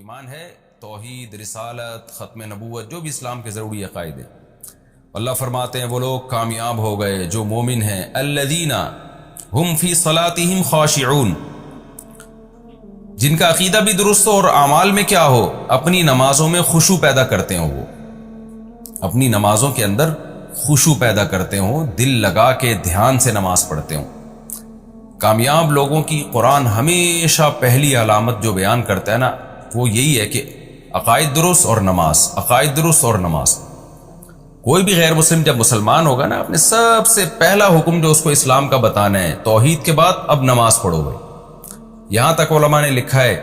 ایمان ہے توحید، رسالت، ختم نبوت، جو بھی اسلام کے ضروری عقائد ہیں. اللہ فرماتے ہیں وہ لوگ کامیاب ہو گئے جو مومن ہیں، الذین ہم فی صلاتہم خاشعون، جن کا عقیدہ بھی درست ہو اور اعمال میں کیا ہو، اپنی نمازوں میں خشوع پیدا کرتے ہوں، وہ اپنی نمازوں کے اندر خشوع پیدا کرتے ہوں، دل لگا کے دھیان سے نماز پڑھتے ہوں. کامیاب لوگوں کی قرآن ہمیشہ پہلی علامت جو بیان کرتا ہے نا، وہ یہی ہے کہ عقائد درست اور نماز، عقائد درست اور نماز. کوئی بھی غیر مسلم جب مسلمان ہوگا نا، اپنے سب سے پہلا حکم جو اس کو اسلام کا بتانا ہے، توحید کے بعد اب نماز پڑھو بھائی. یہاں تک علماء نے لکھا ہے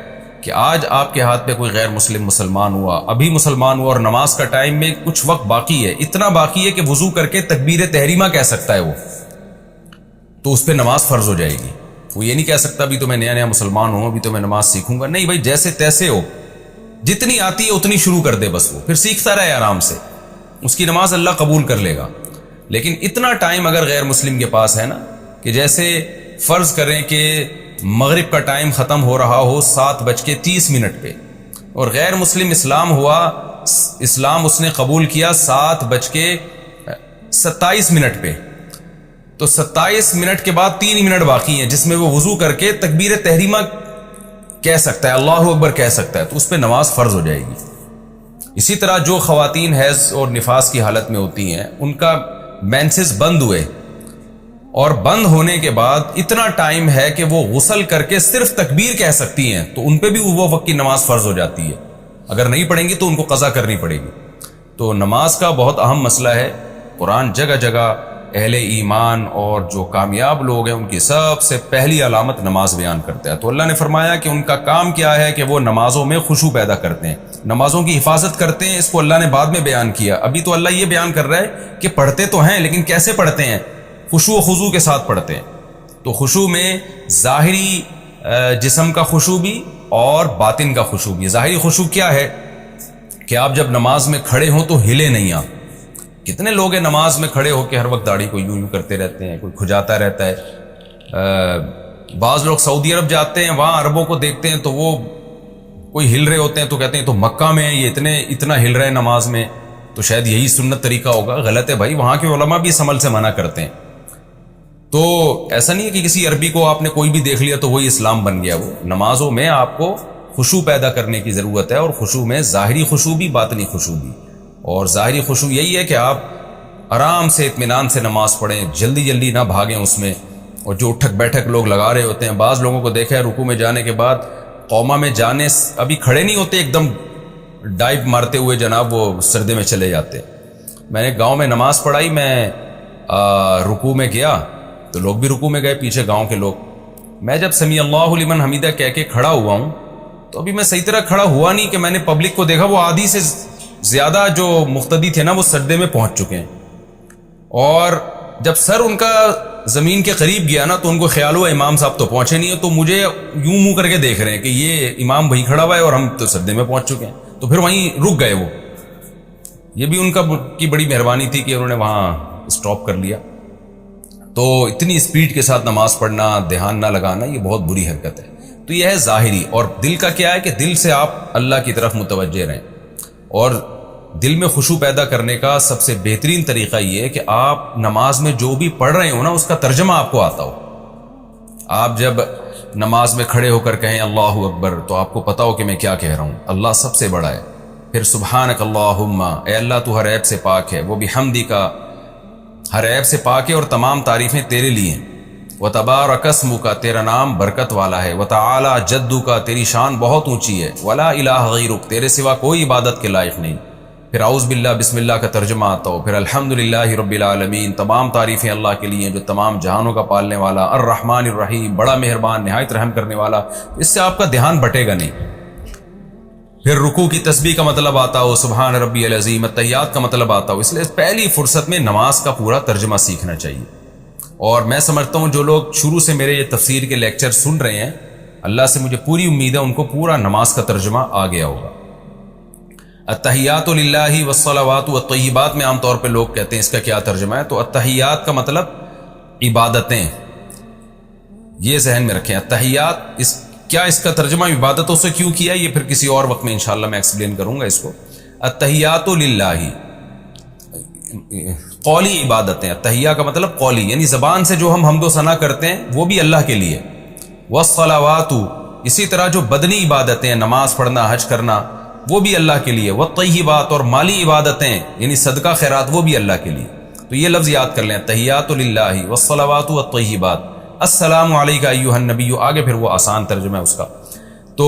کہ آج آپ کے ہاتھ پہ کوئی غیر مسلم مسلمان ہوا، ابھی مسلمان ہوا اور نماز کا ٹائم میں کچھ وقت باقی ہے، اتنا باقی ہے کہ وضو کر کے تکبیر تحریمہ کہہ سکتا ہے وہ، تو اس پہ نماز فرض ہو جائے گی. وہ یہ نہیں کہہ سکتا ابھی تو میں نیا مسلمان ہوں، ابھی تو میں نماز سیکھوں گا. نہیں بھائی، جیسے تیسے ہو، جتنی آتی ہے اتنی شروع کر دے بس، وہ پھر سیکھتا رہے آرام سے، اس کی نماز اللہ قبول کر لے گا. لیکن اتنا ٹائم اگر غیر مسلم کے پاس ہے نا، کہ جیسے فرض کریں کہ مغرب کا ٹائم ختم ہو رہا ہو 7:30 پہ، اور غیر مسلم اسلام ہوا، اسلام اس نے قبول کیا 7:27 پہ، تو 27 منٹ کے بعد 3 منٹ باقی ہیں جس میں وہ وضو کر کے تکبیر تحریمہ کہہ سکتا ہے، اللہ اکبر کہہ سکتا ہے، تو اس پہ نماز فرض ہو جائے گی. اسی طرح جو خواتین حیض اور نفاس کی حالت میں ہوتی ہیں، ان کا مینسز بند ہوئے اور بند ہونے کے بعد اتنا ٹائم ہے کہ وہ غسل کر کے صرف تکبیر کہہ سکتی ہیں، تو ان پہ بھی وہ وقت کی نماز فرض ہو جاتی ہے. اگر نہیں پڑھیں گی تو ان کو قضا کرنی پڑے گی. تو نماز کا بہت اہم مسئلہ ہے. قرآن جگہ جگہ اہل ایمان اور جو کامیاب لوگ ہیں ان کی سب سے پہلی علامت نماز بیان کرتا ہے. تو اللہ نے فرمایا کہ ان کا کام کیا ہے کہ وہ نمازوں میں خشوع پیدا کرتے ہیں، نمازوں کی حفاظت کرتے ہیں. اس کو اللہ نے بعد میں بیان کیا. ابھی تو اللہ یہ بیان کر رہا ہے کہ پڑھتے تو ہیں لیکن کیسے پڑھتے ہیں، خشوع و خضوع کے ساتھ پڑھتے ہیں. تو خشوع میں ظاہری جسم کا خشوع بھی اور باطن کا خشوع بھی. ظاہری خشوع کیا ہے کہ آپ جب نماز میں کھڑے ہوں تو ہلے نہیں آپ. کتنے لوگ ہیں نماز میں کھڑے ہو کے ہر وقت داڑھی کو یوں کرتے رہتے ہیں، کوئی کھجاتا رہتا ہے. بعض لوگ سعودی عرب جاتے ہیں، وہاں عربوں کو دیکھتے ہیں تو وہ کوئی ہل رہے ہوتے ہیں تو کہتے ہیں تو مکہ میں یہ اتنا ہل رہے ہیں نماز میں، تو شاید یہی سنت طریقہ ہوگا. غلط ہے بھائی، وہاں کے علماء بھی اس عمل سے منع کرتے ہیں. تو ایسا نہیں ہے کہ کسی عربی کو آپ نے کوئی بھی دیکھ لیا تو وہی اسلام بن گیا. وہ نمازوں میں آپ کو خشوع پیدا کرنے کی ضرورت ہے، اور خشوع میں ظاہری خشوع بھی باطنی خشوع بھی. اور ظاہری خشوع یہی ہے کہ آپ آرام سے اطمینان سے نماز پڑھیں، جلدی جلدی نہ بھاگیں اس میں. اور جو اٹھک بیٹھک لوگ لگا رہے ہوتے ہیں، بعض لوگوں کو دیکھا ہے رکوع میں جانے کے بعد قوما میں جانے ابھی کھڑے نہیں ہوتے، ایک دم ڈائیو مارتے ہوئے جناب وہ سردے میں چلے جاتے. میں نے گاؤں میں نماز پڑھائی، میں رکوع میں گیا تو لوگ بھی رکوع میں گئے، پیچھے گاؤں کے لوگ. میں جب سمیع اللہ لمن حمیدہ کہہ کے کھڑا ہوا ہوں تو ابھی میں صحیح طرح کھڑا ہوا نہیں کہ میں نے پبلک کو دیکھا وہ آدھی سے زیادہ جو مقتدی تھے نا وہ سجدے میں پہنچ چکے ہیں. اور جب سر ان کا زمین کے قریب گیا نا تو ان کو خیال ہوا امام صاحب تو پہنچے نہیں ہیں، تو مجھے یوں منہ کر کے دیکھ رہے ہیں کہ یہ امام وہیں کھڑا ہوا ہے اور ہم تو سجدے میں پہنچ چکے ہیں. تو پھر وہیں رک گئے. وہ یہ بھی ان کی بڑی مہربانی تھی کہ انہوں نے وہاں سٹاپ کر لیا. تو اتنی سپیڈ کے ساتھ نماز پڑھنا، دھیان نہ لگانا، یہ بہت بری حرکت ہے. تو یہ ہے ظاہری. اور دل کا کیا ہے کہ دل سے آپ اللہ کی طرف متوجہ رہیں. اور دل میں خشوع پیدا کرنے کا سب سے بہترین طریقہ یہ ہے کہ آپ نماز میں جو بھی پڑھ رہے ہو نا اس کا ترجمہ آپ کو آتا ہو. آپ جب نماز میں کھڑے ہو کر کہیں اللہ اکبر تو آپ کو پتا ہو کہ میں کیا کہہ رہا ہوں، اللہ سب سے بڑا ہے. پھر سبحانک اللہم، اے اللہ تو ہر عیب سے پاک ہے، وہ بحمدک، ہر عیب سے پاک ہے اور تمام تعریفیں تیرے لیے ہیں. وتبارک اسمک، تیرا نام برکت والا ہے. وتعالی جدک، تیری شان بہت اونچی ہے. ولا الہ غیرک، تیرے سوا کوئی عبادت کے لائق نہیں. پھر اعوذ باللہ بسم اللہ کا ترجمہ آتا ہو. پھر الحمدللہ رب العالمین، تمام تعریفیں اللہ کے لیے جو تمام جہانوں کا پالنے والا. الرحمن الرحیم، بڑا مہربان نہایت رحم کرنے والا. اس سے آپ کا دھیان بٹے گا نہیں. پھر رکوع کی تسبیح کا مطلب آتا ہو، سبحان ربی العظیم. التحیات کا مطلب آتا ہو. اس لیے پہلی فرصت میں نماز کا پورا ترجمہ سیکھنا چاہیے. اور میں سمجھتا ہوں جو لوگ شروع سے میرے یہ تفسیر کے لیکچر سن رہے ہیں، اللہ سے مجھے پوری امید ہے ان کو پورا نماز کا ترجمہ آ گیا ہوگا. التحیات للہ والصلوات والطیبات میں عام طور پہ لوگ کہتے ہیں اس کا کیا ترجمہ ہے. تو التحیات کا مطلب عبادتیں، یہ ذہن میں رکھیں. التحیات اس کیا اس کا ترجمہ عبادتوں سے کیوں کیا؟ یہ پھر کسی اور وقت میں انشاءاللہ میں ایکسپلین کروں گا اس کو. التحیات للہ، قولی عبادتیں. التحیہ کا مطلب قولی، یعنی زبان سے جو ہم حمد و ثنا کرتے ہیں وہ بھی اللہ کے لیے. والصلوات، اسی طرح جو بدنی عبادتیں، نماز پڑھنا، حج کرنا، وہ بھی اللہ کے لیے. والطیبات، اور مالی عبادتیں یعنی صدقہ خیرات، وہ بھی اللہ کے لیے. تو یہ لفظ یاد کر لیں، التحیات للہ والصلوات والطیبات. السلام علیک ایھا النبی، آگے پھر وہ آسان ترجمہ ہے اس کا. تو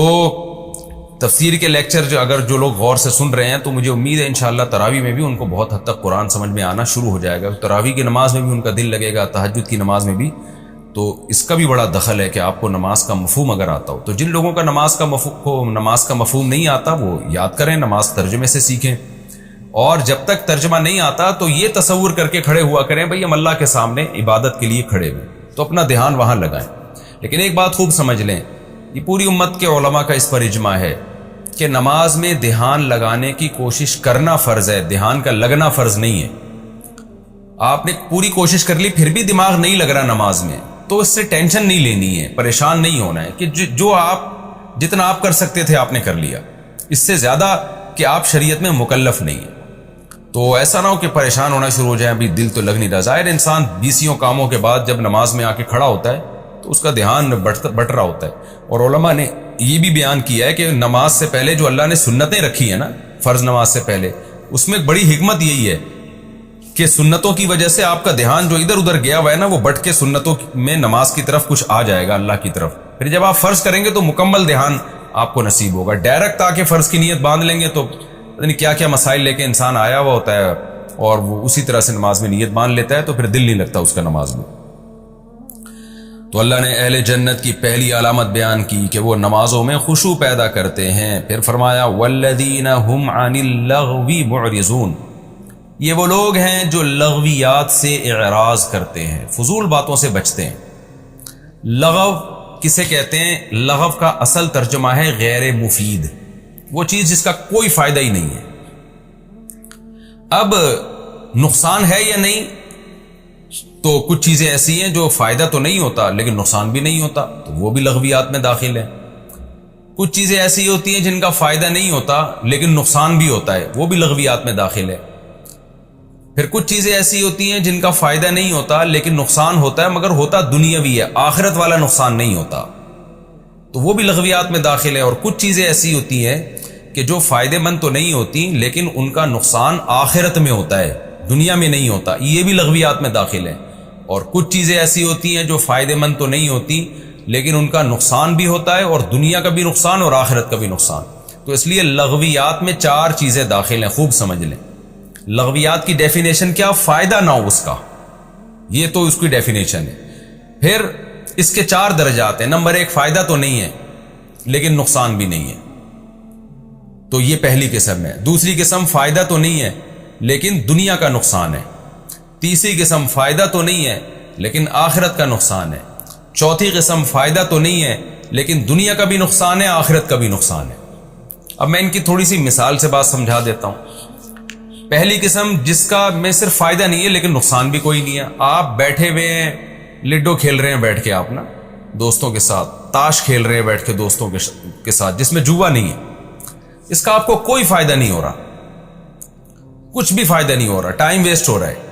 تفسیر کے لیکچر اگر جو لوگ غور سے سن رہے ہیں تو مجھے امید ہے انشاءاللہ تراویح میں بھی ان کو بہت حد تک قرآن سمجھ میں آنا شروع ہو جائے گا. تراویح کی نماز میں بھی ان کا دل لگے گا، تہجد کی نماز میں بھی. تو اس کا بھی بڑا دخل ہے کہ آپ کو نماز کا مفہوم اگر آتا ہو. تو جن لوگوں کا نماز کا مفہوم نہیں آتا وہ یاد کریں، نماز ترجمے سے سیکھیں. اور جب تک ترجمہ نہیں آتا تو یہ تصور کر کے کھڑے ہوا کریں بھئی ہم اللہ کے سامنے عبادت کے لیے کھڑے ہوئے، تو اپنا دھیان وہاں لگائیں. لیکن ایک بات خوب سمجھ لیں، یہ پوری امت کے علماء کا اس پر اجماع ہے کہ نماز میں دھیان لگانے کی کوشش کرنا فرض ہے، دھیان کا لگنا فرض نہیں ہے. آپ نے پوری کوشش کر لی پھر بھی دماغ نہیں لگ رہا نماز میں، تو اس سے ٹینشن نہیں لینی ہے، پریشان نہیں ہونا ہے کہ جو آپ جتنا آپ کر سکتے تھے آپ نے کر لیا، اس سے زیادہ کہ آپ شریعت میں مکلف نہیں ہیں. تو ایسا نہ ہو کہ پریشان ہونا شروع ہو جائے، ابھی دل تو لگ نہیں رہا. ظاہر انسان 20 کاموں کے بعد جب نماز میں آ کے کھڑا ہوتا ہے تو اس کا دھیان بٹ رہا ہوتا ہے. اور علماء نے یہ بھی بیان کیا ہے کہ نماز سے پہلے جو اللہ نے سنتیں رکھی ہیں نا، فرض نماز سے پہلے، اس میں بڑی حکمت یہی ہے کہ سنتوں کی وجہ سے آپ کا دھیان جو ادھر ادھر گیا ہوا ہے نا، وہ بٹ کے سنتوں میں نماز کی طرف کچھ آ جائے گا، اللہ کی طرف. پھر جب آپ فرض کریں گے تو مکمل دھیان آپ کو نصیب ہوگا. ڈائریکٹ آ کے فرض کی نیت باندھ لیں گے تو یعنی کیا کیا مسائل لے کے انسان آیا ہوا ہوتا ہے اور وہ اسی طرح سے نماز میں نیت باندھ لیتا ہے، تو پھر دل نہیں لگتا اس کا نماز میں. تو اللہ نے اہل جنت کی پہلی علامت بیان کی کہ وہ نمازوں میں خشوع پیدا کرتے ہیں. پھر فرمایا والذین هم عن اللغو معرضون، یہ وہ لوگ ہیں جو لغویات سے اعراض کرتے ہیں، فضول باتوں سے بچتے ہیں. لغو کسے کہتے ہیں؟ لغو کا اصل ترجمہ ہے غیر مفید، وہ چیز جس کا کوئی فائدہ ہی نہیں ہے. اب نقصان ہے یا نہیں؟ تو کچھ چیزیں ایسی ہیں جو فائدہ تو نہیں ہوتا لیکن نقصان بھی نہیں ہوتا، تو وہ بھی لغویات میں داخل ہے. کچھ چیزیں ایسی ہوتی ہیں جن کا فائدہ نہیں ہوتا لیکن نقصان بھی ہوتا ہے، وہ بھی لغویات میں داخل ہے. پھر کچھ چیزیں ایسی ہوتی ہیں جن کا فائدہ نہیں ہوتا لیکن نقصان ہوتا ہے، مگر ہوتا دنیاوی ہے، آخرت والا نقصان نہیں ہوتا، تو وہ بھی لغویات میں داخل ہے. اور کچھ چیزیں ایسی ہوتی ہیں کہ جو فائدے مند تو نہیں ہوتی لیکن ان کا نقصان آخرت میں ہوتا ہے، دنیا میں نہیں ہوتا، یہ بھی لغویات میں داخل ہے. اور کچھ چیزیں ایسی ہوتی ہیں جو فائدے مند تو نہیں ہوتی لیکن ان کا نقصان بھی ہوتا ہے، اور دنیا کا بھی نقصان اور آخرت کا بھی نقصان. تو اس لیے لغویات میں 4 چیزیں داخل ہیں، خوب سمجھ لیں. لغویات کی ڈیفینیشن کیا؟ فائدہ نہ ہو اس کا، یہ تو اس کی ڈیفینیشن ہے. پھر اس کے 4 درجات ہیں. نمبر 1، فائدہ تو نہیں ہے لیکن نقصان بھی نہیں ہے، تو یہ پہلی قسم ہے. دوسری قسم فائدہ تو نہیں ہے لیکن دنیا کا نقصان ہے. تیسری قسم فائدہ تو نہیں ہے لیکن آخرت کا نقصان ہے. چوتھی قسم فائدہ تو نہیں ہے لیکن دنیا کا بھی نقصان ہے، آخرت کا بھی نقصان ہے. اب میں ان کی تھوڑی سی مثال سے بات سمجھا دیتا ہوں. پہلی قسم جس کا میں صرف فائدہ نہیں ہے لیکن نقصان بھی کوئی نہیں ہے. آپ بیٹھے ہوئے ہیں، لڈو کھیل رہے ہیں بیٹھ کے، آپ نا دوستوں کے ساتھ تاش کھیل رہے ہیں بیٹھ کے دوستوں کے ساتھ، جس میں جوا نہیں ہے. اس کا آپ کو کوئی فائدہ نہیں ہو رہا، کچھ بھی فائدہ نہیں ہو رہا، ٹائم ویسٹ ہو رہا ہے.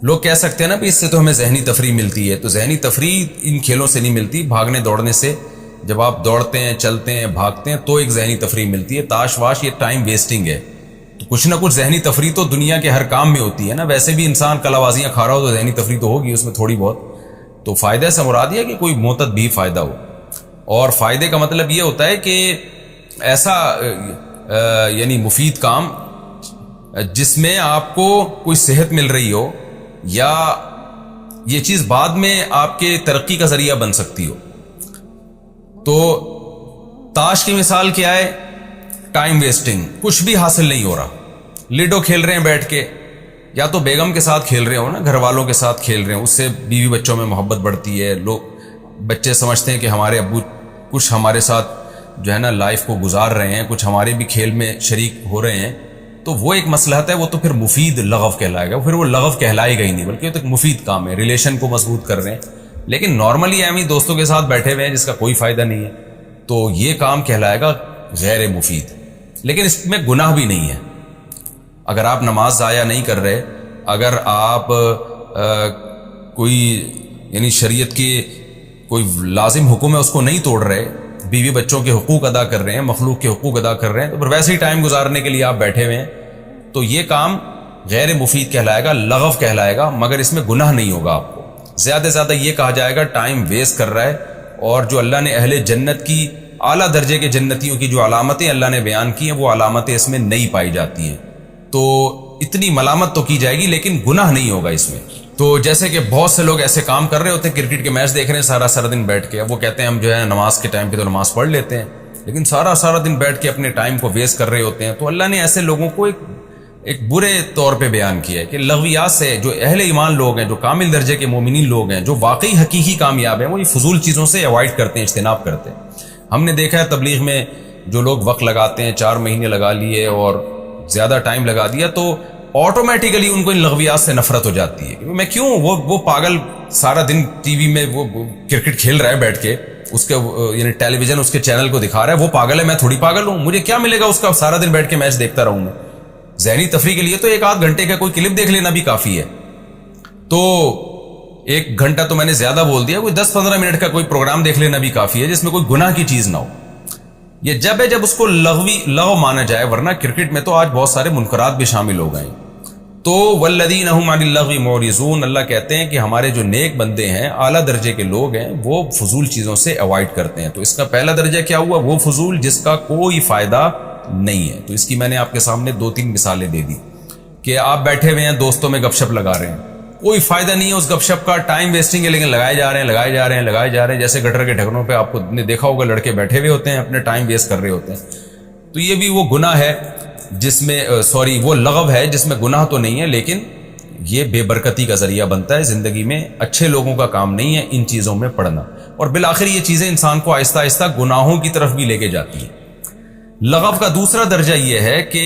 لوگ کہہ سکتے ہیں نا بھی اس سے تو ہمیں ذہنی تفریح ملتی ہے، تو ذہنی تفریح ان کھیلوں سے نہیں ملتی، بھاگنے دوڑنے سے. جب آپ دوڑتے ہیں، چلتے ہیں، بھاگتے ہیں تو ایک ذہنی تفریح ملتی ہے. تاش واش یہ ٹائم ویسٹنگ ہے. تو کچھ نہ کچھ ذہنی تفریح تو دنیا کے ہر کام میں ہوتی ہے نا. ویسے بھی انسان کلاوازیاں کھا رہا ہو تو ذہنی تفریح تو ہوگی اس میں تھوڑی بہت. تو فائدہ سے مراد یہ کہ کوئی معتد بھی فائدہ ہو. اور فائدے کا مطلب یہ ہوتا ہے کہ ایسا یعنی مفید کام جس میں آپ کو کوئی صحت مل رہی ہو، یا یہ چیز بعد میں آپ کے ترقی کا ذریعہ بن سکتی ہو. تو تاش کی مثال کیا ہے؟ ٹائم ویسٹنگ، کچھ بھی حاصل نہیں ہو رہا. لڈو کھیل رہے ہیں بیٹھ کے، یا تو بیگم کے ساتھ کھیل رہے ہو نا، گھر والوں کے ساتھ کھیل رہے ہیں، اس سے بیوی بچوں میں محبت بڑھتی ہے. لوگ بچے سمجھتے ہیں کہ ہمارے ابو کچھ ہمارے ساتھ جو ہے نا لائف کو گزار رہے ہیں، کچھ ہمارے بھی کھیل میں شریک ہو رہے ہیں. تو وہ ایک مصلحت ہے، وہ تو پھر مفید لغو کہلائے گا. پھر وہ لغو کہلائے گا ہی نہیں، بلکہ تو ایک مفید کام ہے، ریلیشن کو مضبوط کر رہے ہیں. لیکن نارملی ایمی دوستوں کے ساتھ بیٹھے ہوئے ہیں جس کا کوئی فائدہ نہیں ہے، تو یہ کام کہلائے گا غیر مفید، لیکن اس میں گناہ بھی نہیں ہے۔ اگر آپ نماز ضائع نہیں کر رہے، اگر آپ کوئی یعنی شریعت کی کوئی لازم حکم ہے اس کو نہیں توڑ رہے، بیوی بچوں کے حقوق ادا کر رہے ہیں، مخلوق کے حقوق ادا کر رہے ہیں، تو پھر ویسے ہی ٹائم گزارنے کے لیے آپ بیٹھے ہوئے ہیں، تو یہ کام غیر مفید کہلائے گا، لغو کہلائے گا، مگر اس میں گناہ نہیں ہوگا۔ آپ کو زیادہ سے زیادہ یہ کہا جائے گا ٹائم ویسٹ کر رہا ہے، اور جو اللہ نے اہل جنت کی اعلیٰ درجے کے جنتیوں کی جو علامتیں اللہ نے بیان کی ہیں وہ علامتیں اس میں نہیں پائی جاتی ہیں، تو اتنی ملامت تو کی جائے گی لیکن گناہ نہیں ہوگا اس میں۔ تو جیسے کہ بہت سے لوگ ایسے کام کر رہے ہوتے ہیں، کرکٹ کے میچ دیکھ رہے ہیں سارا دن بیٹھ کے، اب وہ کہتے ہیں ہم جو ہے نماز کے ٹائم پہ تو نماز پڑھ لیتے ہیں، لیکن سارا دن بیٹھ کے اپنے ٹائم کو ویسٹ کر رہے ہوتے ہیں۔ تو اللہ نے ایسے لوگوں کو ایک برے طور پہ بیان کیا ہے کہ لغویات سے جو اہل ایمان لوگ ہیں، جو کامل درجے کے مومنین لوگ ہیں، جو واقعی حقیقی کامیاب ہیں، وہ یہ فضول چیزوں سے اوائڈ کرتے ہیں، اجتناب کرتے ہیں۔ ہم نے دیکھا ہے تبلیغ میں جو لوگ وقت لگاتے ہیں، 4 مہینے لگا لیے اور زیادہ ٹائم لگا دیا، تو آٹومیٹیکلی ان کو ان لغویات سے نفرت ہو جاتی ہے کہ میں کیوں، وہ پاگل سارا دن ٹی وی میں وہ کرکٹ کھیل رہا ہے بیٹھ کے، اس کے یعنی ٹیلی ویژن اس کے چینل کو دکھا رہا ہے، وہ پاگل ہے، میں تھوڑی پاگل ہوں، مجھے کیا ملے گا اس کا سارا دن بیٹھ کے میچ دیکھتا رہوں میں۔ ذہنی تفریح کے لیے تو 1 آدھ گھنٹے کا کوئی کلپ دیکھ لینا بھی کافی ہے۔ تو 1 گھنٹہ تو میں نے زیادہ بول دیا، کوئی 10-15 منٹ کا کوئی پروگرام دیکھ لینا بھی کافی ہے جس میں کوئی گناہ کی چیز نہ ہو۔ یہ جب اس کو لغو مانا جائے، ورنہ کرکٹ میں تو آج بہت سارے منکرات بھی شامل ہو گئے ہیں۔ تو والذین هم عن اللغو معرضون، اللہ کہتے ہیں کہ ہمارے جو نیک بندے ہیں، اعلیٰ درجے کے لوگ ہیں، وہ فضول چیزوں سے اوائڈ کرتے ہیں۔ تو اس کا پہلا درجہ کیا ہوا؟ وہ فضول جس کا کوئی فائدہ نہیں ہے۔ تو اس کی میں نے آپ کے سامنے 2-3 مثالیں دے دی کہ آپ بیٹھے ہوئے ہیں، دوستوں میں گپ شپ لگا رہے ہیں، کوئی فائدہ نہیں ہے اس گپ شپ کا، ٹائم ویسٹنگ ہے، لیکن لگائے جا رہے ہیں۔ جیسے گٹر کے ڈھکنوں پہ آپ کو نے دیکھا ہوگا لڑکے بیٹھے ہوئے ہوتے ہیں، اپنے ٹائم ویسٹ کر رہے ہوتے ہیں۔ تو یہ بھی وہ گناہ ہے جس میں وہ لغو ہے جس میں گناہ تو نہیں ہے، لیکن یہ بے برکتی کا ذریعہ بنتا ہے زندگی میں۔ اچھے لوگوں کا کام نہیں ہے ان چیزوں میں پڑنا، اور بالآخر یہ چیزیں انسان کو آہستہ آہستہ گناہوں کی طرف بھی لے کے جاتی ہیں۔ لغو کا دوسرا درجہ یہ ہے کہ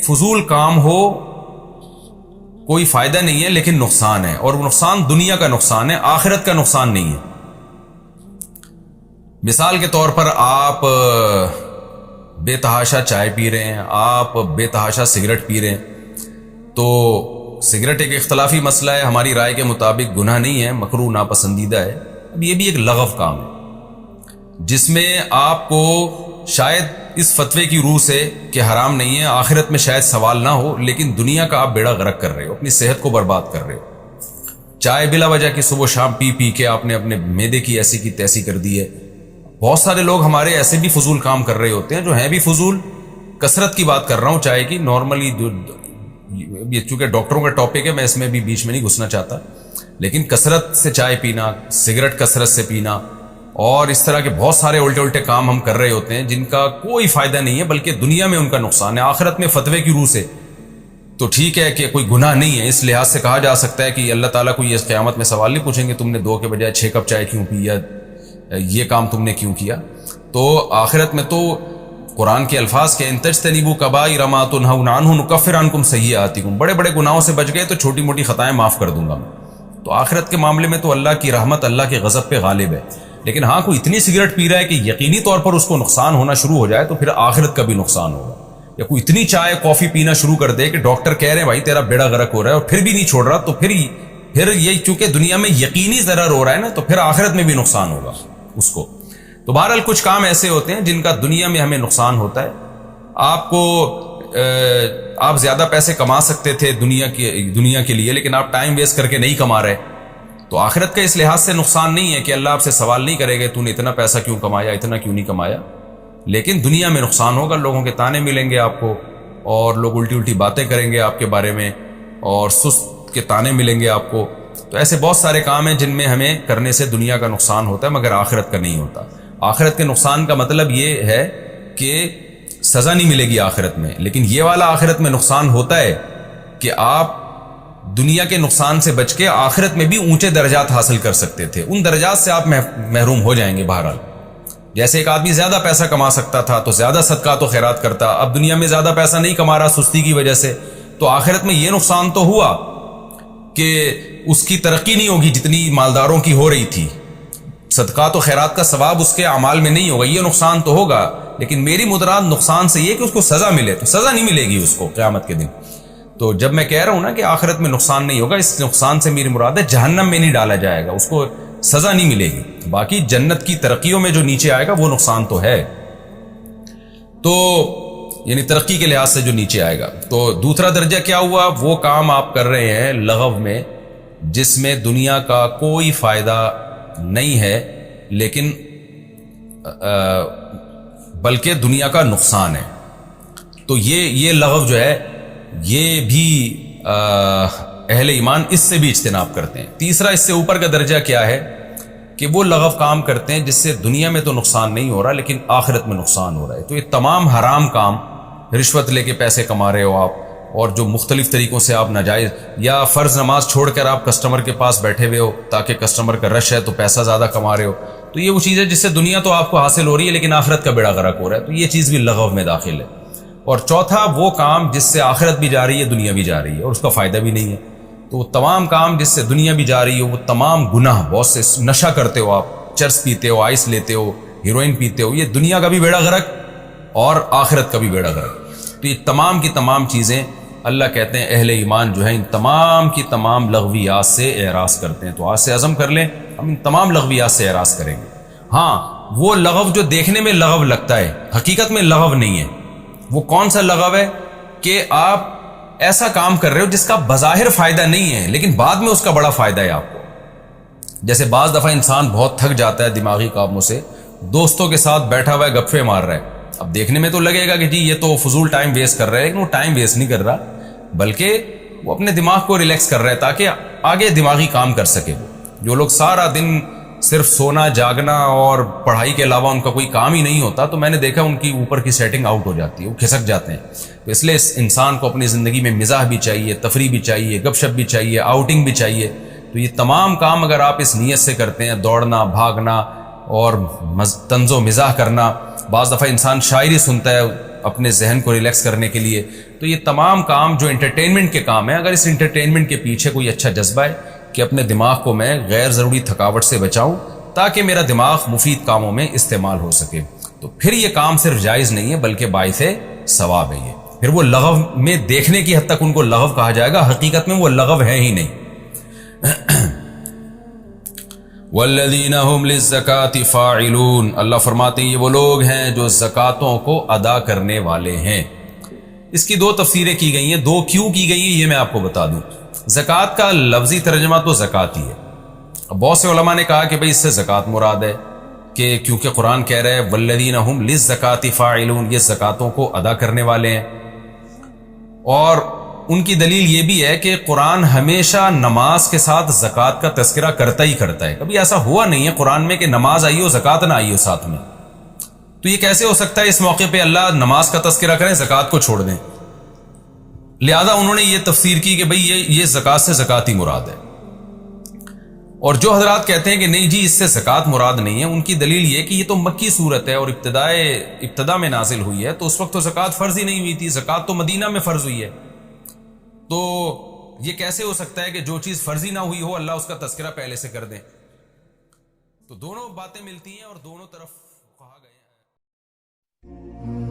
فضول کام ہو، کوئی فائدہ نہیں ہے لیکن نقصان ہے، اور وہ نقصان دنیا کا نقصان ہے، آخرت کا نقصان نہیں ہے۔ مثال کے طور پر آپ بے تحاشا چائے پی رہے ہیں، آپ بے تحاشا سگریٹ پی رہے ہیں، تو سگریٹ ایک اختلافی مسئلہ ہے، ہماری رائے کے مطابق گناہ نہیں ہے، مکروہ ناپسندیدہ ہے۔ اب یہ بھی ایک لغو کام ہے جس میں آپ کو شاید اس فتوے کی روح سے کہ حرام نہیں ہے، آخرت میں شاید سوال نہ ہو، لیکن دنیا کا آپ بیڑا غرق کر رہے ہو، اپنی صحت کو برباد کر رہے ہو۔ چائے بلا وجہ کی صبح شام پی کے آپ نے اپنے معدے کی ایسی کی تیسی کر دی ہے۔ بہت سارے لوگ ہمارے ایسے بھی فضول کام کر رہے ہوتے ہیں جو ہیں بھی فضول۔ کثرت کی بات کر رہا ہوں چائے کی، نارملی یہ چونکہ ڈاکٹروں کا ٹاپک ہے میں اس میں بھی بیچ میں نہیں گھسنا چاہتا، لیکن کثرت سے چائے پینا، سگریٹ کثرت سے پینا، اور اس طرح کے بہت سارے الٹے کام ہم کر رہے ہوتے ہیں جن کا کوئی فائدہ نہیں ہے، بلکہ دنیا میں ان کا نقصان ہے، آخرت میں فتوے کی روح سے تو ٹھیک ہے کہ کوئی گناہ نہیں ہے، اس لحاظ سے کہا جا سکتا ہے کہ اللہ تعالیٰ کو یہ قیامت میں سوال نہیں پوچھیں گے تم نے 2 کے بجائے 6 کپ چائے کیوں پی، یا یہ کام تم نے کیوں کیا۔ تو آخرت میں تو قرآن کے الفاظ کے ان تجتنبوا کبائر ما تنہون عنہ نکفر عنکم سیئاتکم، بڑے بڑے گناہوں سے بچ گئے تو چھوٹی موٹی خطائیں معاف کر دوں گا میں۔ تو آخرت کے معاملے میں تو اللہ کی رحمت اللہ کے غضب پہ غالب ہے، لیکن ہاں کوئی اتنی سگریٹ پی رہا ہے کہ یقینی طور پر اس کو نقصان ہونا شروع ہو جائے تو پھر آخرت کا بھی نقصان ہوگا، یا کوئی اتنی چائے کافی پینا شروع کر دے کہ ڈاکٹر کہہ رہے ہیں بھائی تیرا بیڑا غرق ہو رہا ہے اور پھر بھی نہیں چھوڑ رہا، تو پھر یہ چونکہ دنیا میں یقینی ضرر ہو رہا ہے نا، تو پھر آخرت میں بھی نقصان ہوگا اس کو۔ تو بہرحال کچھ کام ایسے ہوتے ہیں جن کا دنیا میں ہمیں نقصان ہوتا ہے۔ آپ زیادہ پیسے کما سکتے تھے دنیا کے لیے، لیکن آپ ٹائم ویسٹ کر کے نہیں کما رہے، تو آخرت کا اس لحاظ سے نقصان نہیں ہے کہ اللہ آپ سے سوال نہیں کرے گا تو نے اتنا پیسہ کیوں کمایا، اتنا کیوں نہیں کمایا، لیکن دنیا میں نقصان ہوگا، لوگوں کے تانے ملیں گے آپ کو، اور لوگ الٹی باتیں کریں گے آپ کے بارے میں، اور سست کے تانے ملیں گے آپ کو۔ تو ایسے بہت سارے کام ہیں جن میں ہمیں کرنے سے دنیا کا نقصان ہوتا ہے مگر آخرت کا نہیں ہوتا۔ آخرت کے نقصان کا مطلب یہ ہے کہ سزا نہیں ملے گی آخرت میں، لیکن یہ والا آخرت میں نقصان ہوتا ہے کہ آپ دنیا کے نقصان سے بچ کے آخرت میں بھی اونچے درجات حاصل کر سکتے تھے، ان درجات سے آپ محروم ہو جائیں گے۔ بہرحال جیسے ایک آدمی زیادہ پیسہ کما سکتا تھا تو زیادہ صدقات و خیرات کرتا، اب دنیا میں زیادہ پیسہ نہیں کما رہا سستی کی وجہ سے، تو آخرت میں یہ نقصان تو ہوا کہ اس کی ترقی نہیں ہوگی جتنی مالداروں کی ہو رہی تھی، صدقات و خیرات کا ثواب اس کے اعمال میں نہیں ہوگا، یہ نقصان تو ہوگا، لیکن میری مراد نقصان سے یہ کہ اس کو سزا ملے، تو سزا نہیں ملے گی اس کو قیامت کے دن۔ تو جب میں کہہ رہا ہوں نا کہ آخرت میں نقصان نہیں ہوگا، اس نقصان سے میری مراد ہے جہنم میں نہیں ڈالا جائے گا، اس کو سزا نہیں ملے گی، باقی جنت کی ترقیوں میں جو نیچے آئے گا وہ نقصان تو ہے، تو یعنی ترقی کے لحاظ سے جو نیچے آئے گا۔ تو دوسرا درجہ کیا ہوا؟ وہ کام آپ کر رہے ہیں لغو میں جس میں دنیا کا کوئی فائدہ نہیں ہے، لیکن بلکہ دنیا کا نقصان ہے، تو یہ لغو جو ہے یہ بھی اہل ایمان اس سے بھی اجتناب کرتے ہیں۔ تیسرا اس سے اوپر کا درجہ کیا ہے کہ وہ لغو کام کرتے ہیں جس سے دنیا میں تو نقصان نہیں ہو رہا لیکن آخرت میں نقصان ہو رہا ہے۔ تو یہ تمام حرام کام، رشوت لے کے پیسے کما رہے ہو آپ، اور جو مختلف طریقوں سے آپ ناجائز، یا فرض نماز چھوڑ کر آپ کسٹمر کے پاس بیٹھے ہوئے ہو تاکہ کسٹمر کا رش ہے تو پیسہ زیادہ کما رہے ہو، تو یہ وہ چیز ہے جس سے دنیا تو آپ کو حاصل ہو رہی ہے لیکن آخرت کا بیڑا غرق ہو رہا ہے، تو یہ چیز بھی لغو میں داخل ہے۔ اور چوتھا وہ کام جس سے آخرت بھی جا رہی ہے دنیا بھی جا رہی ہے اور اس کا فائدہ بھی نہیں ہے، تو وہ تمام کام جس سے دنیا بھی جا رہی ہے، وہ تمام گناہ، بہت سے نشہ کرتے ہو آپ، چرس پیتے ہو، آئس لیتے ہو، ہیروئن پیتے ہو، یہ دنیا کا بھی بیڑا غرق اور آخرت کا بھی بیڑا غرق۔ تو یہ تمام کی تمام چیزیں اللہ کہتے ہیں اہل ایمان جو ہیں ان تمام کی تمام لغویات سے اعراض کرتے ہیں۔ تو آج سے عزم کر لیں ہم ان تمام لغویات سے اعراض کریں گے۔ ہاں وہ لغو جو دیکھنے میں لغو لگتا ہے حقیقت میں لغو نہیں ہے، وہ کون سا لغو ہے کہ آپ ایسا کام کر رہے ہو جس کا بظاہر فائدہ نہیں ہے لیکن بعد میں اس کا بڑا فائدہ ہے آپ کو۔ جیسے بعض دفعہ انسان بہت تھک جاتا ہے دماغی کاموں سے، دوستوں کے ساتھ بیٹھا ہوا ہے گپے مار رہا ہے، اب دیکھنے میں تو لگے گا کہ جی یہ تو فضول ٹائم ویسٹ کر رہا ہے، لیکن وہ ٹائم ویسٹ نہیں کر رہا بلکہ وہ اپنے دماغ کو ریلیکس کر رہا ہے تاکہ آگے دماغی کام کر سکے۔ وہ جو لوگ سارا دن صرف سونا جاگنا اور پڑھائی کے علاوہ ان کا کوئی کام ہی نہیں ہوتا، تو میں نے دیکھا ان کی اوپر کی سیٹنگ آؤٹ ہو جاتی ہے، وہ کھسک جاتے ہیں۔ تو اس لیے اس انسان کو اپنی زندگی میں مزاح بھی چاہیے، تفریح بھی چاہیے، گپ شپ بھی چاہیے، آؤٹنگ بھی چاہیے۔ تو یہ تمام کام اگر آپ اس نیت سے کرتے ہیں، دوڑنا، بھاگنا اور طنز و مزاح کرنا، بعض دفعہ انسان شاعری سنتا ہے اپنے ذہن کو ریلیکس کرنے کے لیے، تو یہ تمام کام جو انٹرٹینمنٹ کے کام ہیں، اگر اس انٹرٹینمنٹ کے پیچھے کوئی اچھا جذبہ ہے کہ اپنے دماغ کو میں غیر ضروری تھکاوٹ سے بچاؤں تاکہ میرا دماغ مفید کاموں میں استعمال ہو سکے، تو پھر یہ کام صرف جائز نہیں ہے بلکہ باعث ثواب ہے۔ یہ پھر وہ لغو میں دیکھنے کی حد تک ان کو لغو کہا جائے گا، حقیقت میں وہ لغو ہے ہی نہیں۔ والذین هم للزکاة فاعلون، اللہ فرماتے ہیں یہ وہ لوگ ہیں جو زکاتوں کو ادا کرنے والے ہیں۔ اس کی دو تفسیریں کی گئی ہیں، دو کیوں کی گئی ہیں یہ میں آپ کو بتا دوں۔ زکوٰۃ کا لفظی ترجمہ تو زکات ہی ہے، اب بہت سے علماء نے کہا کہ بھئی اس سے زکات مراد ہے، کہ کیونکہ قرآن کہہ رہا ہے والذین هم للزکاة فاعلون، یہ زکاتوں کو ادا کرنے والے ہیں، اور ان کی دلیل یہ بھی ہے کہ قرآن ہمیشہ نماز کے ساتھ زکوٰۃ کا تذکرہ کرتا ہی کرتا ہے، کبھی ایسا ہوا نہیں ہے قرآن میں کہ نماز آئی ہو زکوٰۃ نہ آئی ہو ساتھ میں، تو یہ کیسے ہو سکتا ہے اس موقع پہ اللہ نماز کا تذکرہ کریں زکوٰۃ کو چھوڑ دیں؟ لہذا انہوں نے یہ تفسیر کی کہ بھئی یہ زکوٰۃ سے زکوٰۃ ہی مراد ہے۔ اور جو حضرات کہتے ہیں کہ نہیں جی اس سے زکوٰۃ مراد نہیں ہے، ان کی دلیل یہ کہ یہ تو مکی صورت ہے اور ابتدا میں نازل ہوئی ہے، تو اس وقت تو زکوٰۃ فرض ہی نہیں ہوئی تھی، زکوٰۃ تو مدینہ میں فرض ہوئی ہے، تو یہ کیسے ہو سکتا ہے کہ جو چیز فرضی نہ ہوئی ہو اللہ اس کا تذکرہ پہلے سے کر دیں؟ تو دونوں باتیں ملتی ہیں اور دونوں طرف کہا گیا ہے۔